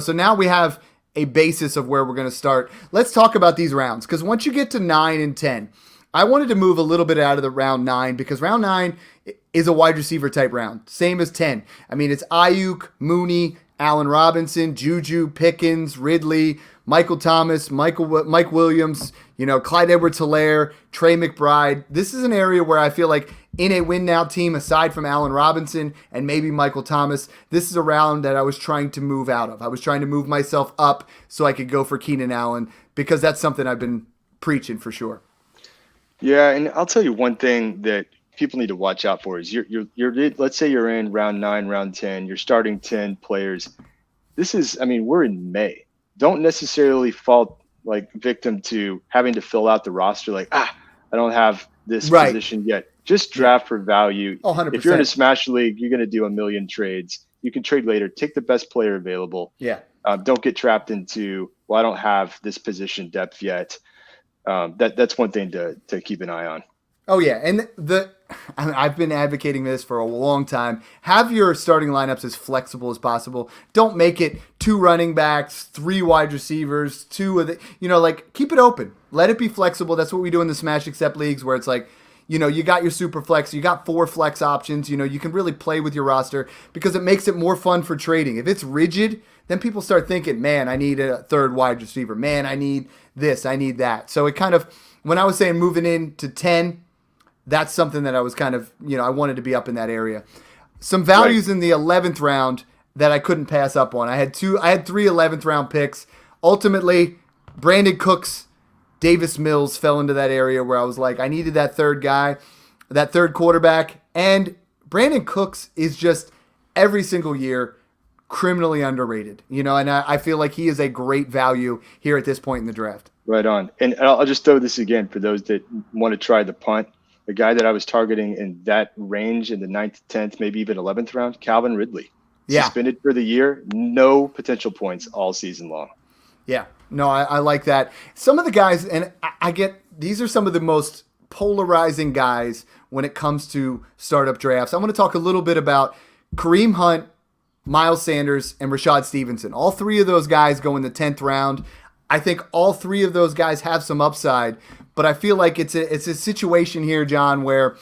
So now we have a basis of where we're going to start. Let's talk about these rounds, because once you get to 9 and 10, I wanted to move a little bit out of the round 9 because round 9 is a wide receiver type round, same as 10. I mean, it's Ayuk, Mooney, Allen Robinson, Juju, Pickens, Ridley, Michael Thomas, Mike Williams, Clyde Edwards-Helaire, Trey McBride. This is an area where I feel like in a win now team, aside from Allen Robinson and maybe Michael Thomas, this is a round that I was trying to move out of. I was trying to move myself up so I could go for Keenan Allen because that's something I've been preaching for sure. Yeah, and I'll tell you one thing that people need to watch out for is you're let's say you're in round 9, round 10, you're starting 10 players. We're in May. Don't necessarily fall victim to having to fill out the roster I don't have this position yet. Just draft for value. 100%. If you're in a smash league, you're going to do a million trades. You can trade later. Take the best player available. Yeah. Don't get trapped into, I don't have this position depth yet. That's one thing to keep an eye on. Oh yeah, and I've been advocating this for a long time. Have your starting lineups as flexible as possible. Don't make it 2 running backs, 3 wide receivers, 2 of the, keep it open. Let it be flexible. That's what we do in the Smash Accept leagues, where it's you got your super flex, you got 4 flex options. You can really play with your roster because it makes it more fun for trading. If it's rigid, then people start thinking, man, I need a 3rd wide receiver. Man, I need this, I need that. So it kind of, when I was saying moving into 10, that's something that I was kind of, I wanted to be up in that area. Some values in the 11th round that I couldn't pass up on. I had 3 11th round picks. Ultimately, Brandon Cooks, Davis Mills fell into that area where I was like, I needed that 3rd guy, that 3rd quarterback. And Brandon Cooks is just every single year criminally underrated, and I feel like he is a great value here at this point in the draft. Right on. And I'll just throw this again for those that want to try the punt. The guy that I was targeting in that range in the 9th, 10th, maybe even 11th round, Calvin Ridley. Yeah. Suspended for the year, no potential points all season long. Yeah. No, I like that. Some of the guys, and I get, these are some of the most polarizing guys when it comes to startup drafts. I want to talk a little bit about Kareem Hunt, Miles Sanders, and Rashad Stevenson. All three of those guys go in the 10th round. I think all three of those guys have some upside, but I feel like it's a situation here, John, where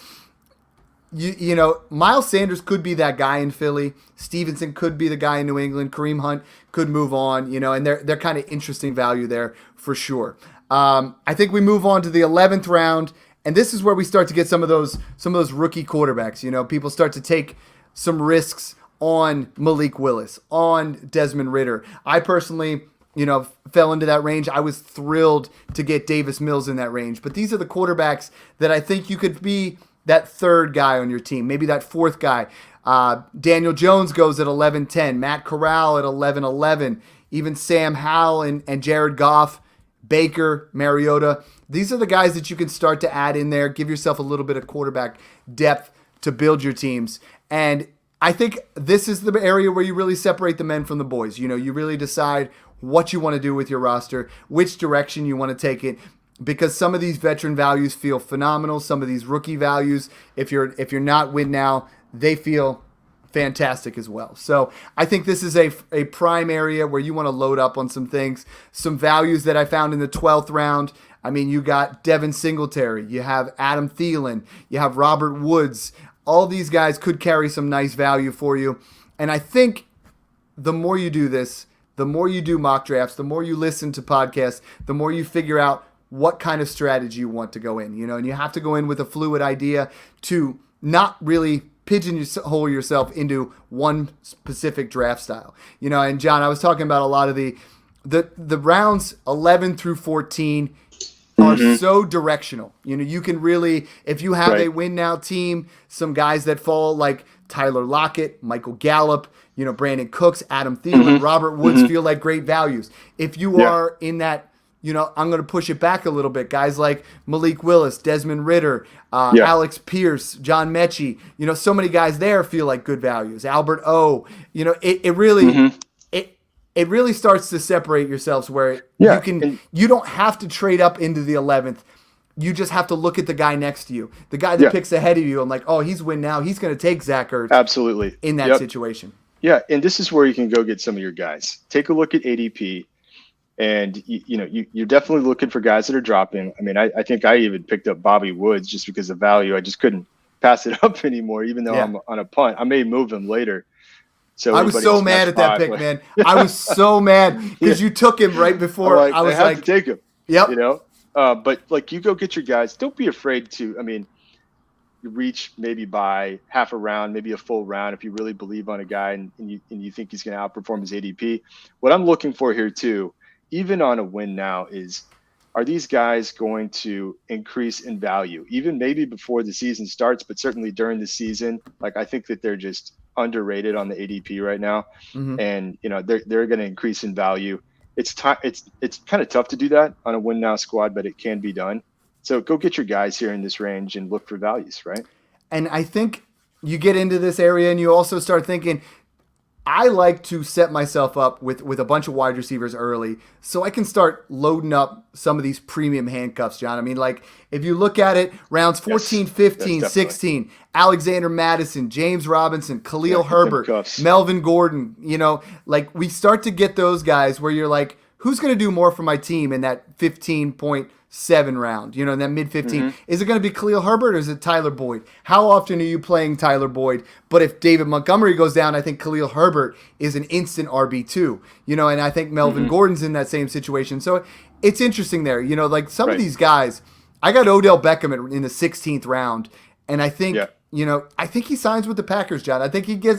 you know, Miles Sanders could be that guy in Philly. Stevenson could be the guy in New England. Kareem Hunt could move on, you know, and they're kind of interesting value there for sure. I think we move on to the 11th round, and this is where we start to get some of those rookie quarterbacks. You know, people start to take some risks on Malik Willis, on Desmond Ridder. I personally, you know, fell into that range. I was thrilled to get Davis Mills in that range. But these are the quarterbacks that I think you could be that third guy on your team, maybe that fourth guy. Daniel Jones goes at 11-10, Matt Corral at 11-11, even Sam Howell and Jared Goff, Baker, Mariota. These are the guys that you can start to add in there, give yourself a little bit of quarterback depth to build your teams. And I think this is the area where you really separate the men from the boys. You know, you really decide what you want to do with your roster, which direction you want to take it, because some of these veteran values feel phenomenal. Some of these rookie values, if you're not win now, they feel fantastic as well. So I think this is a prime area where you want to load up on some things, some values that I found in the 12th round. I mean, you got Devin Singletary, you have Adam Thielen, you have Robert Woods. All these guys could carry some nice value for you. And I think the more you do this, the more you do mock drafts, the more you listen to podcasts, the more you figure out what kind of strategy you want to go in, you know, and you have to go in with a fluid idea to not really pigeonhole yourself into one specific draft style, you know. And John, I was talking about a lot of the rounds 11 through 14 are so directional. You know, you can really, if you have a win now team, some guys that fall like Tyler Lockett, Michael Gallup, you know, Brandon Cooks, Adam Thielen, Robert Woods feel like great values. If you are in that, you know, I'm going to push it back a little bit. Guys like Malik Willis, Desmond Ridder, Alex Pierce, John Mechie, you know, so many guys there feel like good values. Albert O, you know, it really it really starts to separate yourselves where you don't have to trade up into the 11th. You just have to look at the guy next to you, the guy that picks ahead of you. I'm like, oh, he's win now. He's going to take Zach Ertz. Absolutely. In that situation. Yeah, and this is where you can go get some of your guys. Take a look at ADP. And, you're definitely looking for guys that are dropping. I mean, I think I even picked up Bobby Woods just because of value. I just couldn't pass it up anymore, even though I'm on a punt. I may move him later. So I was so mad at that pick, man. I was so mad because you took him right before. I was like, to take him. Yep. You know, but like you go get your guys. Don't be afraid to. I mean, you reach maybe by half a round, maybe a full round if you really believe on a guy and you think he's going to outperform his ADP. What I'm looking for here too, even on a win now, is are these guys going to increase in value, even maybe before the season starts, but certainly during the season? Like, I think that they're just underrated on the ADP right now. And, you know, they're going to increase in value. It's kind of tough to do that on a win now squad, but it can be done. So go get your guys here in this range and look for values, right? And I think you get into this area and you also start thinking, I like to set myself up with a bunch of wide receivers early so I can start loading up some of these premium handcuffs, John. I mean, like, if you look at it, rounds 14, 15, 16, Alexander Madison, James Robinson, Khalil Herbert, Melvin Gordon, you know, like, we start to get those guys where you're like, who's going to do more for my team in that 15.7 round, you know, in that mid 15? Is it going to be Khalil Herbert or is it Tyler Boyd? How often are you playing Tyler Boyd? But if David Montgomery goes down, I think Khalil Herbert is an instant RB2, you know, and I think Melvin Gordon's in that same situation. So it's interesting there, you know, like some of these guys. I got Odell Beckham in the 16th round, and I think, you know, I think he signs with the Packers, John. I think he goes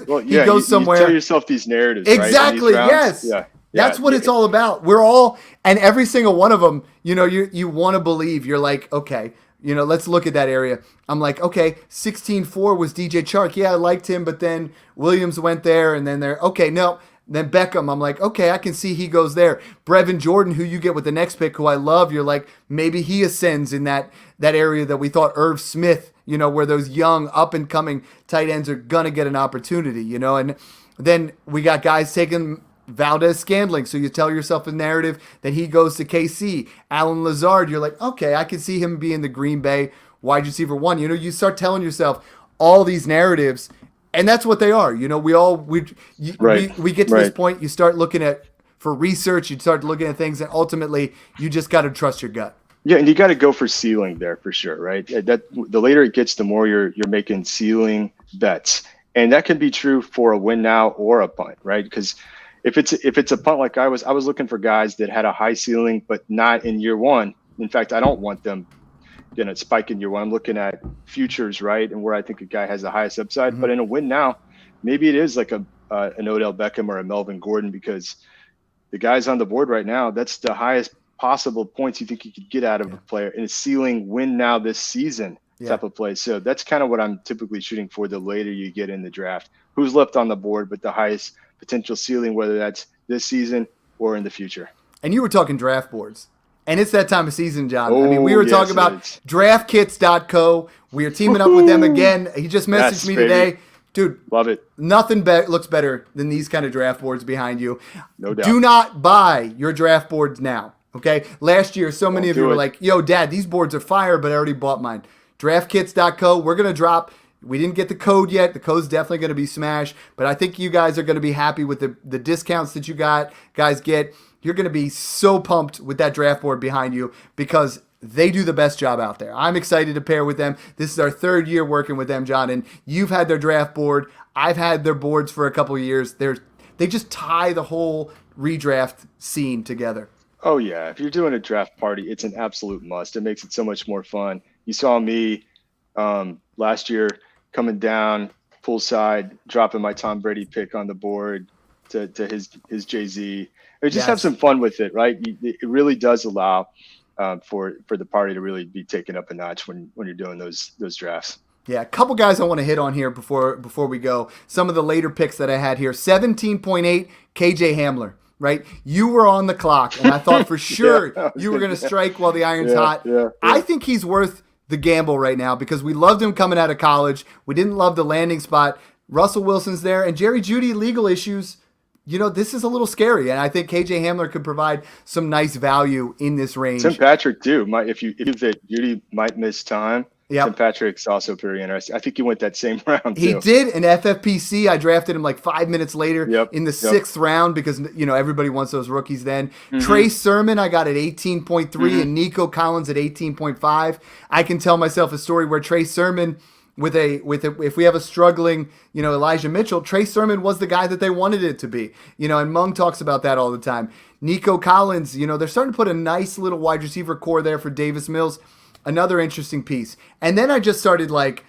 somewhere. You tell yourself these narratives, exactly, right? Yes. Yeah. That's what it's all about. We're all, and every single one of them, you know, you want to believe. You're like, okay, you know, let's look at that area. I'm like, okay, 16-4 was DJ Chark. Yeah, I liked him, but then Williams went there, and then there. Okay, no. Then Beckham, I'm like, okay, I can see he goes there. Brevin Jordan, who you get with the next pick, who I love, you're like, maybe he ascends in that area that we thought Irv Smith, you know, where those young, up-and-coming tight ends are going to get an opportunity, you know. And then we got guys taking Valdez Scantling, so you tell yourself a narrative that he goes to KC. Alan Lazard, you're like, okay, I can see him being the Green Bay wide receiver one. You know, you start telling yourself all these narratives, and that's what they are. You know, we get to this point, you start looking at, for research, you start looking at things, and ultimately you just got to trust your gut. Yeah, and you got to go for ceiling there for sure, right? That the later it gets, the more you're making ceiling bets, and that can be true for a win now or a punt, right? Because if it's a punt like I was looking for guys that had a high ceiling, but not in year one. In fact, I don't want them going to spike in year one. I'm looking at futures, right, and where I think a guy has the highest upside. Mm-hmm. But in a win now, maybe it is like an Odell Beckham or a Melvin Gordon, because the guys on the board right now, that's the highest possible points you think you could get out of a player in a ceiling win now this season type of play. So that's kind of what I'm typically shooting for the later you get in the draft. Who's left on the board, but the highest potential ceiling, whether that's this season or in the future. And you were talking draft boards. And it's that time of season, John. I mean, we were talking about draftkits.co. We are teaming up with them again. He just messaged me today. Dude, love it. Nothing looks better than these kind of draft boards behind you. No doubt. Do not buy your draft boards now. Okay, last year, so many of you were like, yo, Dad, these boards are fire, but I already bought mine. Draftkits.co, we're going to drop. We didn't get the code yet. The code's definitely going to be smashed, but I think you guys are going to be happy with the discounts that you guys get. You're going to be so pumped with that draft board behind you because they do the best job out there. I'm excited to pair with them. This is our third year working with them, John, and you've had their draft board. I've had their boards for a couple of years. They just tie the whole redraft scene together. Oh, yeah. If you're doing a draft party, it's an absolute must. It makes it so much more fun. You saw me last year coming down poolside, dropping my Tom Brady pick on the board to his Jay-Z. Just have some fun with it, right? It really does allow for the party to really be taken up a notch when you're doing those drafts. Yeah, a couple guys I want to hit on here before we go. Some of the later picks that I had here. 17.8, KJ Hamler. Right, you were on the clock, and I thought for sure you were going to strike while the iron's hot. Yeah. I think he's worth the gamble right now because we loved him coming out of college. We didn't love the landing spot. Russell Wilson's there, and Jerry Jeudy legal issues. You know, this is a little scary, and I think KJ Hamler could provide some nice value in this range. Tim Patrick too. If you that Jeudy might miss time. Yep. Tim Patrick's also pretty interesting. I think he went that same round, too. He did in FFPC. I drafted him like 5 minutes later in the 6th round because, you know, everybody wants those rookies then. Mm-hmm. Trey Sermon, I got at 18.3 and Nico Collins at 18.5. I can tell myself a story where Trey Sermon, if we have a struggling, you know, Elijah Mitchell, Trey Sermon was the guy that they wanted it to be. You know, and Mung talks about that all the time. Nico Collins, you know, they're starting to put a nice little wide receiver core there for Davis Mills. Another interesting piece. And then I just started like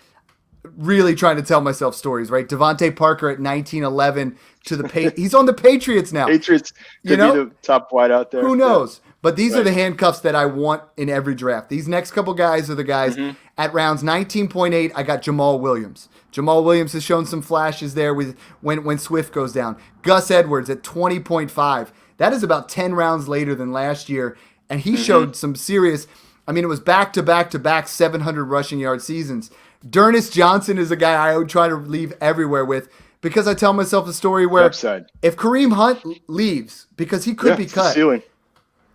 really trying to tell myself stories, right? Devontae Parker at 1911 to the he's on the Patriots now. Patriots could be the top wide out there. Who knows? But these are the handcuffs that I want in every draft. These next couple guys are the guys. Mm-hmm. At rounds 19.8, I got Jamal Williams. Jamal Williams has shown some flashes there with when Swift goes down. Gus Edwards at 20.5. That is about 10 rounds later than last year. And he showed some serious... I mean, it was back-to-back 700 rushing yard seasons. D'Ernest Johnson is a guy I would try to leave everywhere with because I tell myself a story where if Kareem Hunt leaves, because he could be cut,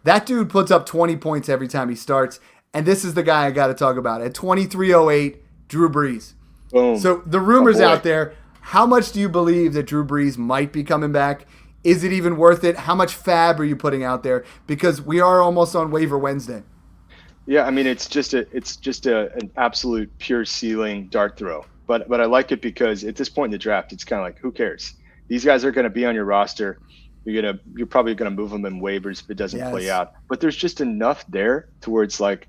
that dude puts up 20 points every time he starts. And this is the guy I got to talk about. At 23.08, Drew Brees. Boom. So the rumors out there, how much do you believe that Drew Brees might be coming back? Is it even worth it? How much fab are you putting out there? Because we are almost on waiver Wednesday. Yeah, I mean it's just an absolute pure ceiling dart throw. But I like it because at this point in the draft, it's kind of like, who cares? These guys are going to be on your roster. You're probably going to move them in waivers if it doesn't play out. But there's just enough there to where it's like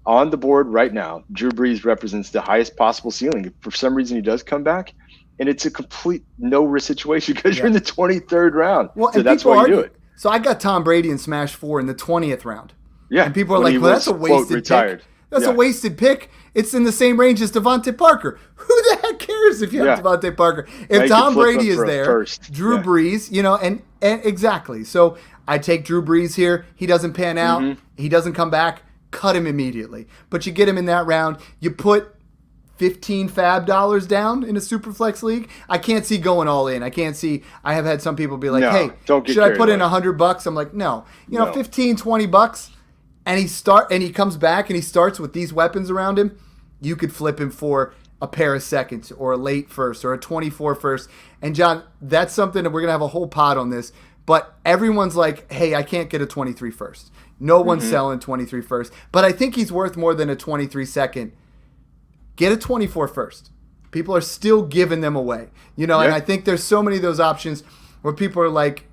on the board right now, Drew Brees represents the highest possible ceiling. If for some reason he does come back, and it's a complete no-risk situation because you're in the 23rd round. Well, so that's why you do it. So I got Tom Brady in Smash 4 in the 20th round. Yeah, and people are like, well, that's a wasted pick. That's a wasted pick. It's in the same range as Devontae Parker. Who the heck cares if you have Devontae Parker? If Tom Brady is there, Drew Brees, you know, and exactly. So I take Drew Brees here. He doesn't pan out. Mm-hmm. He doesn't come back. Cut him immediately. But you get him in that round. You put $15 fab dollars down in a Superflex league. I can't see going all in. I have had some people be like, hey, should I put in $100? I'm like, no. You know, $15, $20. And he comes back and he starts with these weapons around him. you could flip him for a pair of seconds or a late first or a 24 first. And John, that's something that we're going to have a whole pod on this, but everyone's like, hey, I can't get a 23 first. No one's selling 23 first, but I think he's worth more than a 23 second. Get a 24 first. People are still giving them away, and I think there's so many of those options where people are like,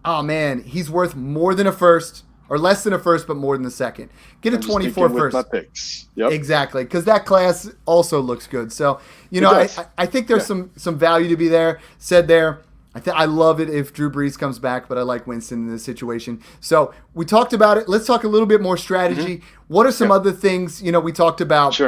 oh man, he's worth more than a first or less than a first, but more than a second. Get a 24 first. My picks. Yep. Exactly, because that class also looks good. So, I think there's some value to be there, said there. I love it if Drew Brees comes back, but I like Winston in this situation. So we talked about it. Let's talk a little bit more strategy. What are some other things, we talked about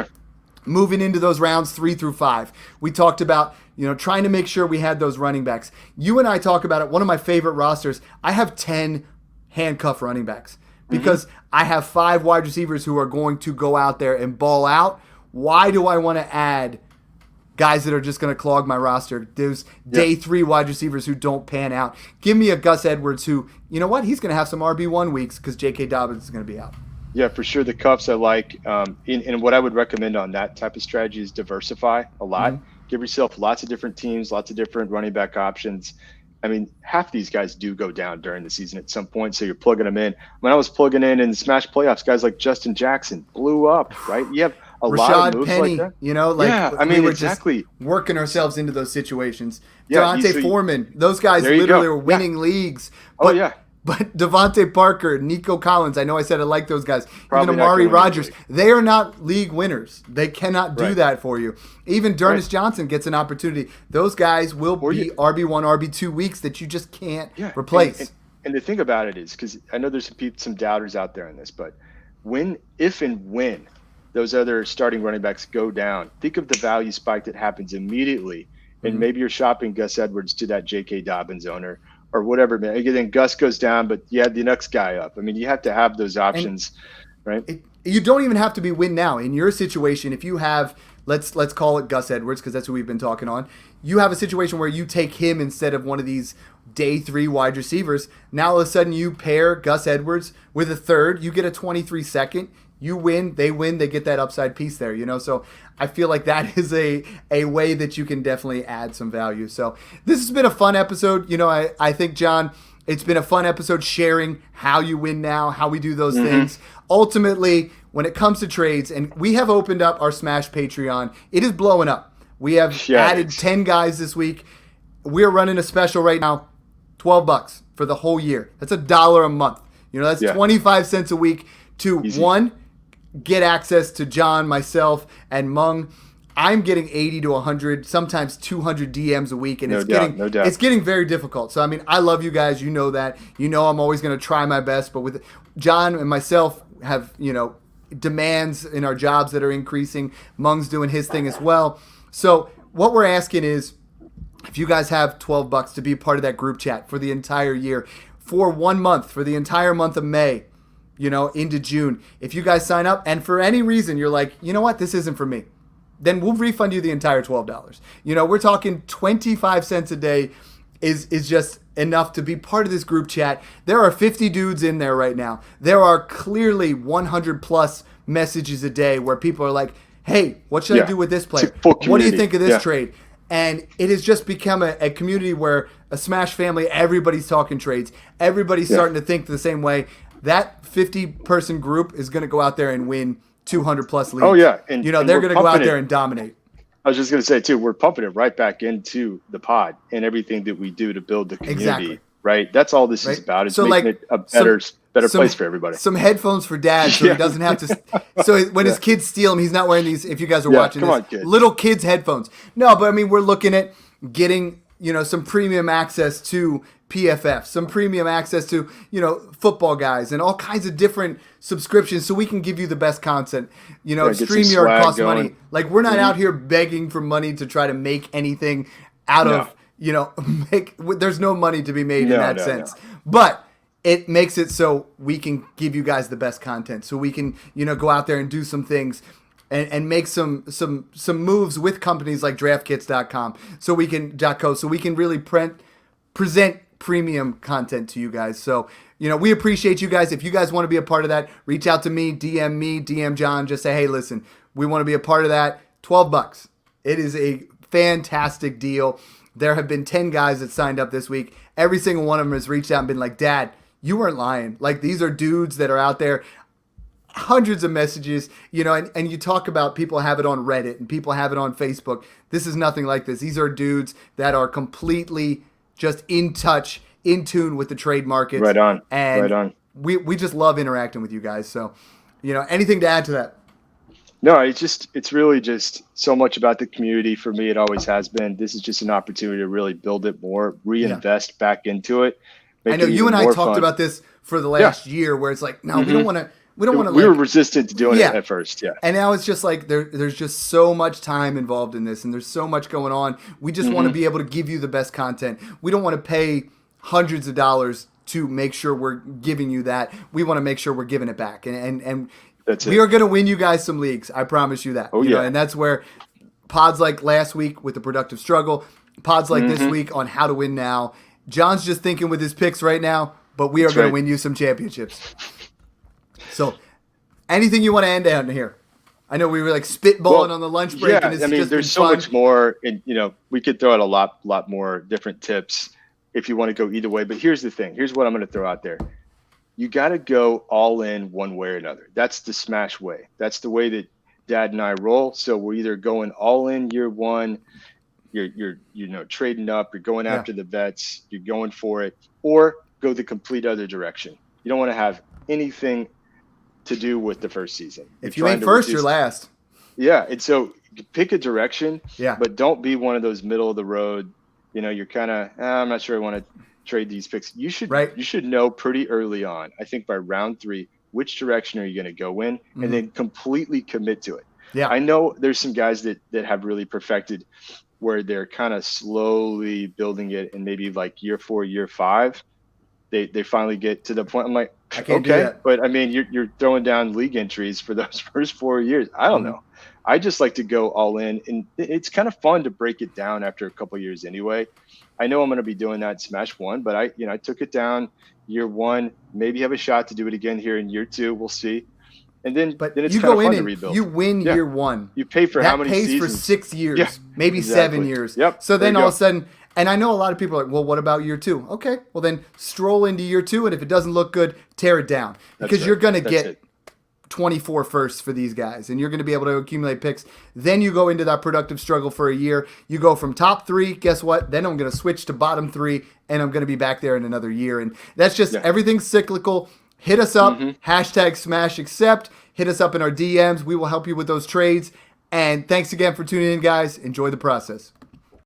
moving into those rounds 3 through 5. We talked about, trying to make sure we had those running backs. You and I talk about it. One of my favorite rosters, I have 10 handcuff running backs because I have 5 wide receivers who are going to go out there and ball out. Why do I want to add guys that are just going to clog my roster? There's day 3 wide receivers who don't pan out. Give me a Gus Edwards who, he's going to have some RB1 weeks because J.K. Dobbins is going to be out. Yeah, for sure. The cuffs I like. And what I would recommend on that type of strategy is diversify a lot. Give yourself lots of different teams, lots of different running back options. I mean, half these guys do go down during the season at some point, so you're plugging them in. When I was plugging in the Smash playoffs, guys like Justin Jackson blew up, right? You have a lot of moves Penny, like that. We were exactly. Just working ourselves into those situations. Yeah, Devontae Foreman, those guys literally were winning leagues. But, But Devontae Parker, Nico Collins, I know I said I like those guys. Probably even Amari Rodgers, they are not league winners. They cannot do that for you. Even D'Ernest Johnson gets an opportunity. Those guys will be RB1, RB2 weeks that you just can't replace. And the thing about it is, because I know there's some doubters out there in this, but if and when those other starting running backs go down, think of the value spike that happens immediately. And maybe you're shopping Gus Edwards to that J.K. Dobbins owner or whatever. Then Gus goes down, but you have the next guy up. I mean, you have to have those options, right? You don't even have to be win now. In your situation, if you have, let's call it Gus Edwards because that's who we've been talking on. You have a situation where you take him instead of one of these day 3 wide receivers. Now all of a sudden you pair Gus Edwards with a third. You get a 23 second. You win, they get that upside piece there, So I feel like that is a way that you can definitely add some value. So this has been a fun episode. I think, John, it's been a fun episode sharing how you win now, how we do those things. Ultimately, when it comes to trades, and we have opened up our Smash Patreon, it is blowing up. We have added 10 guys this week. We're running a special right now, $12 for the whole year. That's $1 a month. That's 25 cents a week to Easy. Get access to John, myself, and Mung. I'm getting 80 to 100, sometimes 200 DMs a week, and it's getting very difficult. So, I love you guys. You know that. I'm always going to try my best. But with John and myself have, demands in our jobs that are increasing. Mung's doing his thing as well. So what we're asking is, if you guys have $12 to be part of that group chat for the entire year, for 1 month, for the entire month of May, into June. If you guys sign up and for any reason you're like, you know what, this isn't for me, then we'll refund you the entire $12. We're talking 25 cents a day is just enough to be part of this group chat. There are 50 dudes in there right now. There are clearly 100 plus messages a day where people are like, hey, what should I do with this player? What do you think of this trade? And it has just become a community where a Smash family, everybody's talking trades. Everybody's starting to think the same way. That 50-person group is going to go out there and win 200-plus leagues. Oh, yeah. And they're going to go out there and dominate. I was just going to say, too, we're pumping it right back into the pod and everything that we do to build the community, right? That's all this is about. It's making it a better place for everybody. Some headphones for dad so he doesn't have to – so when his kids steal him, he's not wearing these, if you guys are watching this, little kids' headphones. No, but, we're looking at getting, some premium access to – PFF, some premium access to, football guys and all kinds of different subscriptions so we can give you the best content. StreamYard costs money. Like, we're not out here begging for money to try to make anything out of, there's no money to be made in that sense. But it makes it so we can give you guys the best content. So we can, go out there and do some things and make some moves with companies like draftkits.com so we can really present premium content to you guys. So, we appreciate you guys. If you guys want to be a part of that, reach out to me, DM John, just say, hey, listen, We want to be a part of that. $12. It is a fantastic deal. There have been 10 guys that signed up this week. Every single one of them has reached out and been like, Dad, you weren't lying. Like, these are dudes that are out there. Hundreds of messages, and you talk about people have it on Reddit and people have it on Facebook. This is nothing like this. These are dudes that are completely just in touch, in tune with the trade markets. Right on. And right on. We just love interacting with you guys. So, anything to add to that? No, it's really just so much about the community. For me, it always has been. This is just an opportunity to really build it more, reinvest back into it. I know you and I talked about this for the last year, where it's like, no, we don't want to. We were resistant to doing it at first, yeah. And now it's just like there's just so much time involved in this, and there's so much going on. We just want to be able to give you the best content. We don't want to pay hundreds of dollars to make sure we're giving you that. We want to make sure we're giving it back, and we are going to win you guys some leagues. I promise you that. And that's where pods like last week with the productive struggle, pods like this week on how to win now. John's just thinking with his picks right now, but we are going to win you some championships. So, anything you want to end on here? I know we were like spitballing on the lunch break. Yeah, and it's there's so much more, and we could throw out a lot more different tips if you want to go either way. But here's the thing. Here's what I'm going to throw out there. You got to go all in one way or another. That's the smash way. That's the way that Dad and I roll. So we're either going all in year one, you're trading up, you're going after the vets, you're going for it, or go the complete other direction. You don't want to have anything to do with the first season. If you ain't first, you're last. Yeah, and so pick a direction, yeah, but don't be one of those middle of the road. You're kind of, I'm not sure I want to trade these picks. You should know pretty early on, I think by round 3, which direction are you going to go in, and then completely commit to it. Yeah, I know there's some guys that have really perfected where they're kind of slowly building it, and maybe like year 4, year 5, they finally get to the point. I'm like, I can't do that. But I mean, you're throwing down league entries for those first 4 years. I don't know. I just like to go all in, and it's kind of fun to break it down after a couple of years anyway. I know I'm going to be doing that in Smash 1, but I took it down year 1, maybe have a shot to do it again here in year 2. We'll see. And then it's kind of fun to rebuild. You win year 1. You pay for how many seasons? That pays for 6 years, maybe 7 years. Yep. So then all of a sudden, and I know a lot of people are like, well, what about year 2? Okay, well then stroll into year 2, and if it doesn't look good, tear it down. Because you're going to get 24 firsts for these guys, and you're going to be able to accumulate picks. Then you go into that productive struggle for a year. You go from top 3, guess what? Then I'm going to switch to bottom 3, and I'm going to be back there in another year. And that's just everything's cyclical. Hit us up, hashtag Smash Accept. Hit us up in our DMs. We will help you with those trades. And thanks again for tuning in, guys. Enjoy the process.